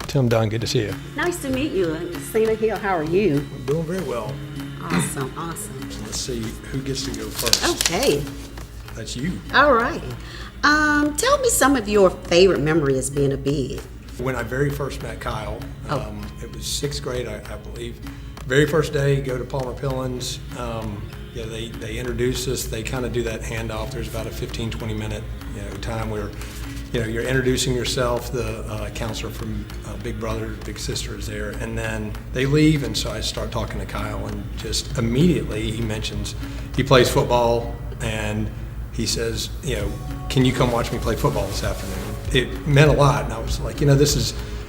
Tim Dunn, good to see you. Nice to meet you. Lacenia here, how are you? I'm doing very well. Awesome. Let's see who gets to go first. Okay. That's you. All right. Tell me some of your favorite memories being a bid. When I very first met Kyle, it was 6th grade, I believe. Very first day, go to Palmer Pillins. They introduce us. They kind of do that handoff. There's about a 15-20 minute time where you're introducing yourself. The counselor from Big Brother, Big Sister is there, and then they leave. And so I start talking to Kyle, and just immediately he mentions he plays football, and he says, can you come watch me play football this afternoon? It meant a lot, and I was like,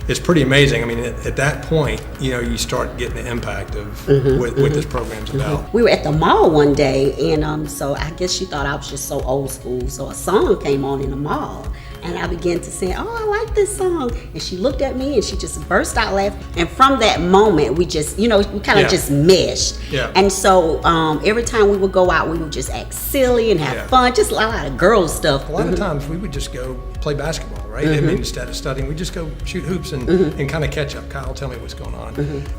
it's pretty amazing. I mean, at that point, you start getting the impact of what this program's about. We were at the mall one day, and so I guess she thought I was just so old school. So a song came on in the mall, and I began to say, "Oh, I like this song." And she looked at me, and she just burst out laughing. And from that moment, we just, we kind of just meshed. Yeah. And so every time we would go out, we would just act silly and have fun, just a lot of girl stuff. A lot of times, we would just go play basketball, right? I mean, instead of studying, we just go shoot hoops and kind of catch up. Kyle, tell me what's going on.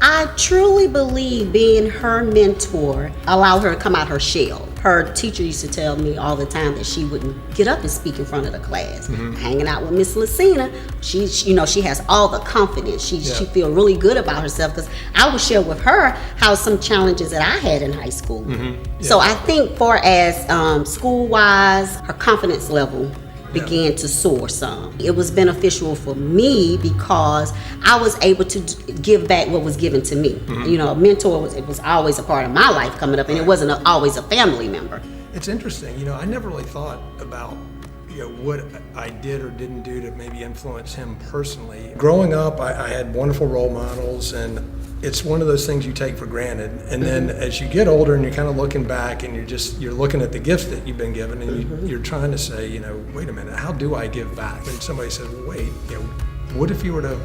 I truly believe being her mentor allowed her to come out her shell. Her teacher used to tell me all the time that she wouldn't get up and speak in front of the class. Hanging out with Miss Lacenia, she has all the confidence. She feel really good about herself, because I would share with her how some challenges that I had in high school. So I think, far as school-wise, her confidence level began to soar some. It was beneficial for me because I was able to give back what was given to me. A mentor was always a part of my life coming up, and it wasn't always a family member. It's interesting. I never really thought about what I did or didn't do to maybe influence him personally. Growing up, I had wonderful role models, and it's one of those things you take for granted. And then as you get older and you're kind of looking back, and you're looking at the gifts that you've been given, and you're trying to say, wait a minute, how do I give back? And somebody said, well, wait, what if you were to,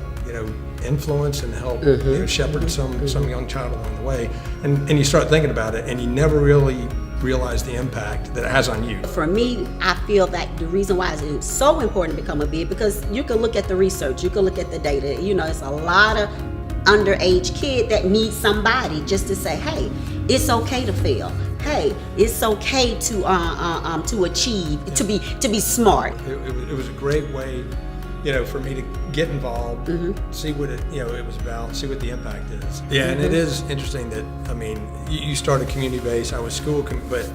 influence and help shepherd some young child along the way? And you start thinking about it, and you never really realize the impact that it has on you. For me, I feel that the reason why it's so important to become a bid, because you can look at the research, you can look at the data. It's a lot of underage kid that needs somebody just to say, hey, it's okay to fail. Hey, it's okay to achieve, to be smart. It was a great way, for me to get involved, see what it was about, see what the impact is. Yeah, and it is interesting that, you started community-based, I was school, but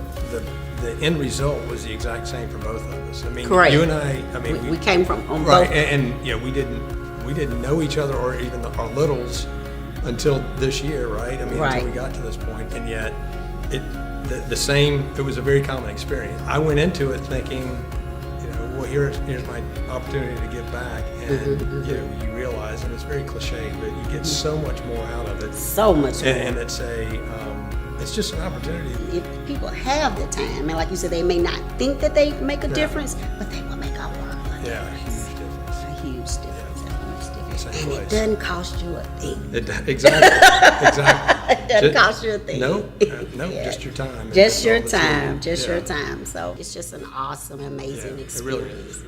the end result was the exact same for both of us. Correct. You and I, we came from right, both. and we didn't know each other, or even our littles, until this year, right? Until we got to this point, and yet it was a very common experience. I went into it thinking, well, here's my opportunity to give back, and you realize, and it's very cliche, but you get so much more out of it. So much more. And it's just an opportunity. If people have the time, and like you said, they may not think that they make a difference, but they will make a lot. Yeah, a huge difference. A huge difference. And Place. it doesn't cost you a thing. Exactly. It doesn't cost you a thing. No, just your time. Just your time. So it's just an awesome, amazing experience. It really is.